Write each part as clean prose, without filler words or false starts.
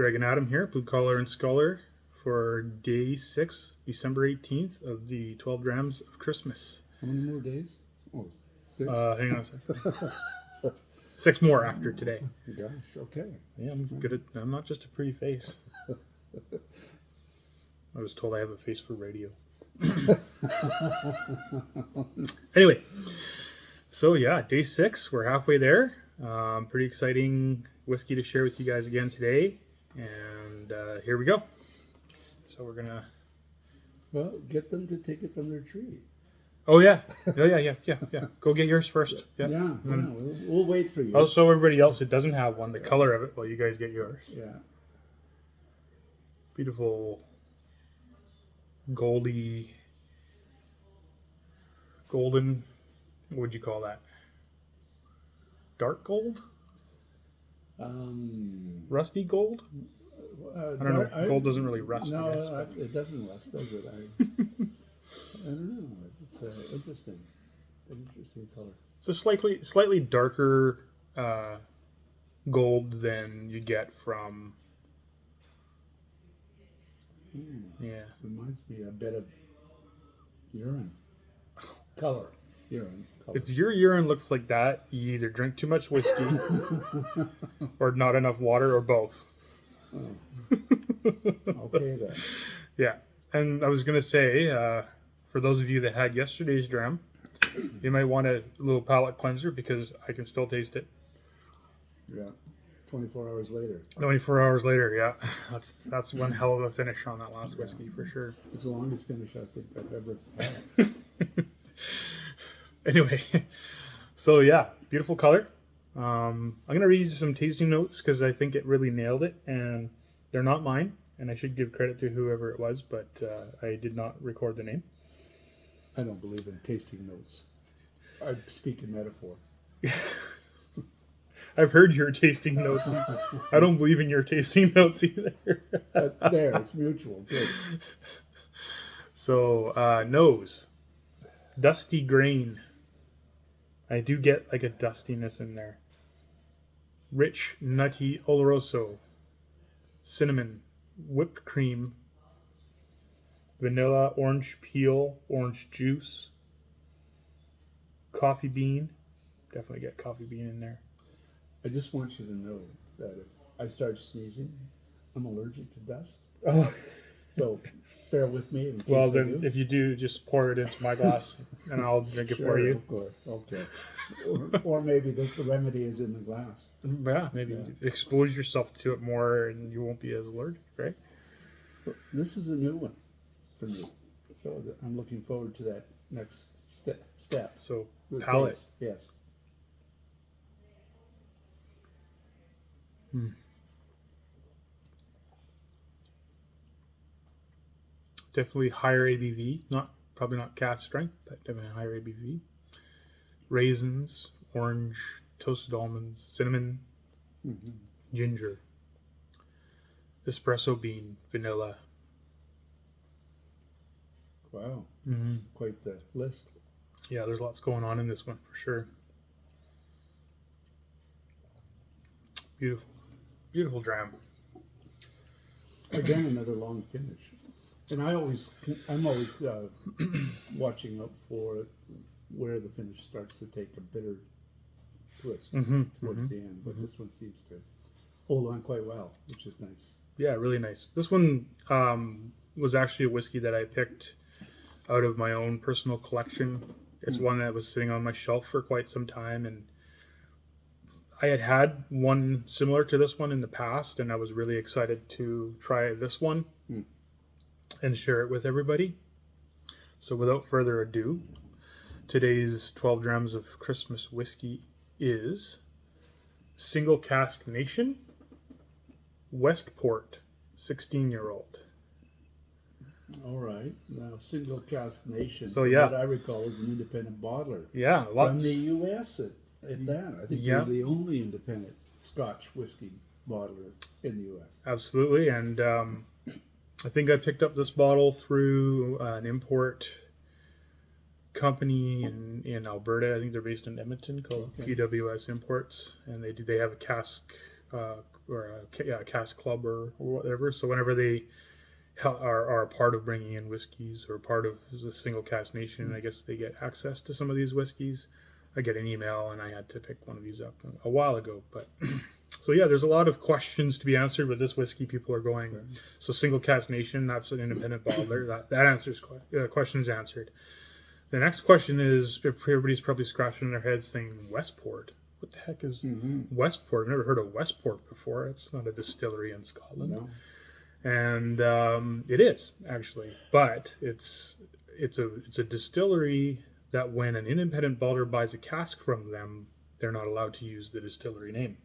Greg and Adam here, Blue Collar and Scholar, for day 6, December 18th of the 12 Drams of Christmas. How many more days? Oh, 6. Hang on a second. 6 more after today. Gosh, okay. Yeah, I'm not just a pretty face. I was told I have a face for radio. Anyway, so yeah, day 6, we're halfway there. Pretty exciting whiskey to share with you guys again today, and here we go. So we're gonna get them to take it from their tree. Oh yeah. Go get yours first. Yeah. We'll wait for you. I'll show everybody else that doesn't have one the color of it while you guys get yours. Yeah. Beautiful golden, what would you call that? Dark gold? Rusty gold? I don't know. Gold doesn't really rust. No, it doesn't rust, does it? I don't know. It's interesting. An interesting color. It's a slightly darker gold than you get from. Yeah. Reminds me a bit of urine. Color. Urine. Color. If your urine looks like that, you either drink too much whiskey or not enough water or both. Oh. Okay then. Yeah. And I was going to say, for those of you that had yesterday's dram, you might want a little palate cleanser because I can still taste it. Yeah. 24 hours later. 24 hours later, yeah. That's one hell of a finish on that last whiskey for sure. It's the longest finish I think I've ever had. Anyway, so yeah, beautiful color. I'm going to read you some tasting notes because I think it really nailed it, and they're not mine, and I should give credit to whoever it was, but I did not record the name. I don't believe in tasting notes. I speak in metaphor. I've heard your tasting notes. I don't believe in your tasting notes either. There, it's mutual. Good. So, nose. Dusty grain. I do get like a dustiness in there. Rich, nutty oloroso. Cinnamon. Whipped cream. Vanilla, orange peel, orange juice. Coffee bean. Definitely get coffee bean in there. I just want you to know that if I start sneezing, I'm allergic to dust. Oh. So bear with me. Well, then, if you do, just pour it into my glass, and I'll drink it for you. Of course. Okay. Or maybe the remedy is in the glass. Yeah, maybe expose yourself to it more, and you won't be as allergic, right? This is a new one for me, so I'm looking forward to that next step. So palate, taste. Yes. Definitely higher ABV. Probably not cask strength, but definitely higher ABV. Raisins, orange, toasted almonds, cinnamon, ginger, espresso bean, vanilla. Wow, quite the list. Yeah, there's lots going on in this one for sure. Beautiful dram. Again, another long finish. And I'm always watching out for where the finish starts to take a bitter twist towards the end. But this one seems to hold on quite well, which is nice. Yeah, really nice. This one was actually a whiskey that I picked out of my own personal collection. It's one that was sitting on my shelf for quite some time, and I had one similar to this one in the past, and I was really excited to try this one and share it with everybody. So without further ado, today's 12 Drams of Christmas whiskey is Single Cask Nation, Westport, 16-year-old. All right. Now, Single Cask Nation, so, yeah. what I recall, is an independent bottler. Yeah, lots. From the U.S. at that. I think you're the only independent Scotch whiskey bottler in the U.S. Absolutely, and I think I picked up this bottle through an import company in Alberta. I think they're based in Edmonton, called PWS Imports, and they have a cask a cask club or whatever. So whenever they are a part of bringing in whiskeys or part of the Single Cask Nation, I guess they get access to some of these whiskeys. I get an email, and I had to pick one of these up a while ago. But so yeah, there's a lot of questions to be answered with this whiskey. People are going, so Single Cask Nation, that's an independent bottler. That answers questions answered. The next question is, everybody's probably scratching their heads saying, Westport. What the heck is Westport? I've never heard of Westport before. It's not a distillery in Scotland. No. And it is, actually. But it's a distillery that when an independent bottler buys a cask from them, they're not allowed to use the distillery name.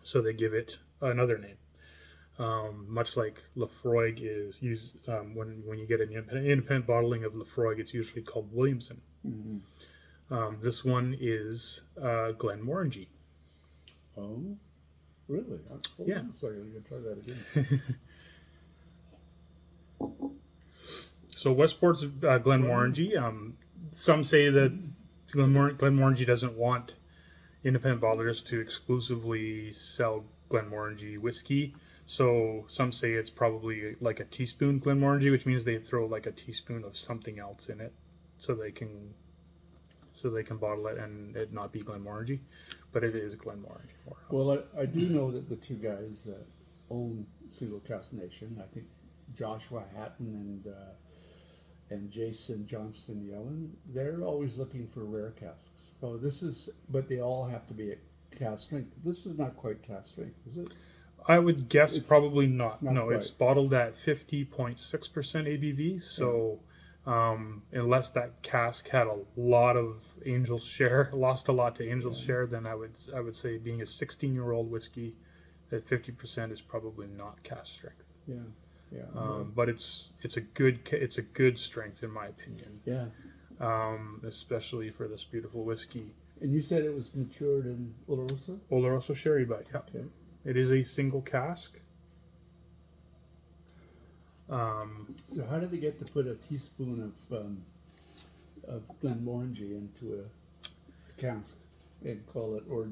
So they give it another name. Much like Lafroig is used when you get an independent bottling of Lafroig, it's usually called Williamson. This one is Glenmorangie. Oh, really? Hold on a second, I'm going to try that again. So Westport's Glenmorangie. Some say that Glenmorangie doesn't want independent bottlers to exclusively sell Glenmorangie whiskey. So some say it's probably like a teaspoon Glenmorangie, which means they throw like a teaspoon of something else in it, so they can bottle it and it not be Glenmorangie, but it is Glenmorangie. Well, I do know that the two guys that own Single Cask Nation, I think Joshua Hatton and Jason Johnston Yellen, they're always looking for rare casks. So but they all have to be at cask strength. This is not quite cask strength, is it? I would guess it's probably not. No, quite. It's bottled at 50.6% ABV. So unless that cask had a lot of Angel's Share, lost a lot to Angel's Share, then I would say being a 16-year-old whiskey at 50% is probably not cask strength. Yeah. But it's a good strength in my opinion. Yeah. Especially for this beautiful whiskey. And you said it was matured in Oloroso? Oloroso sherry butt. Yeah. Okay. It is a single cask. So how did they get to put a teaspoon of Glenmorangie into a cask and call it, or?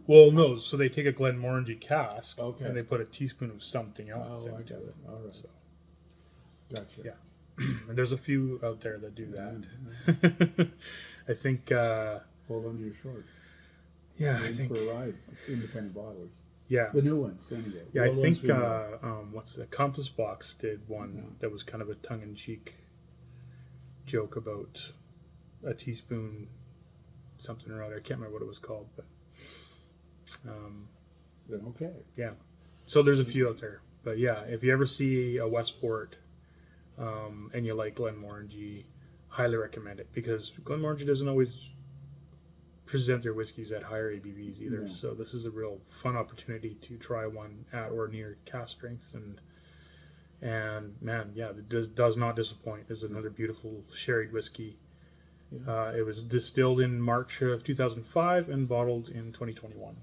Well, no. So they take a Glenmorangie cask and they put a teaspoon of something else into it. All right. So, gotcha. Yeah. And there's a few out there that do that. I think. Hold on to your shorts. Yeah, I think. For a ride, independent bottlers. Yeah. The new ones, anyway. Yeah, I think what's the Compass Box did one that was kind of a tongue-in-cheek joke about a teaspoon something or other. I can't remember what it was called, but okay. Yeah. So there's a few out there, but yeah, if you ever see a Westport and you like Glenmorangie, highly recommend it, because Glenmorangie doesn't always present their whiskeys at higher ABVs either. So this is a real fun opportunity to try one at or near cask strength, and man, yeah, it does not disappoint. It's another beautiful sherried whiskey. It was distilled in March of 2005 and bottled in 2021,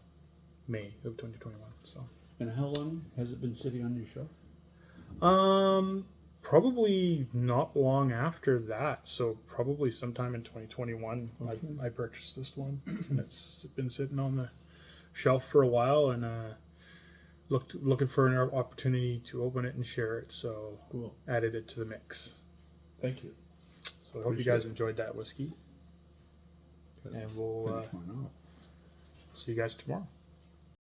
May of 2021. So. And how long has it been sitting on your shelf? Probably not long after that. So probably sometime in 2021, I purchased this one, and it's been sitting on the shelf for a while, and looking for an opportunity to open it and share it. So added it to the mix. Thank you. So I hope you guys enjoyed that whiskey, and we'll see you guys tomorrow.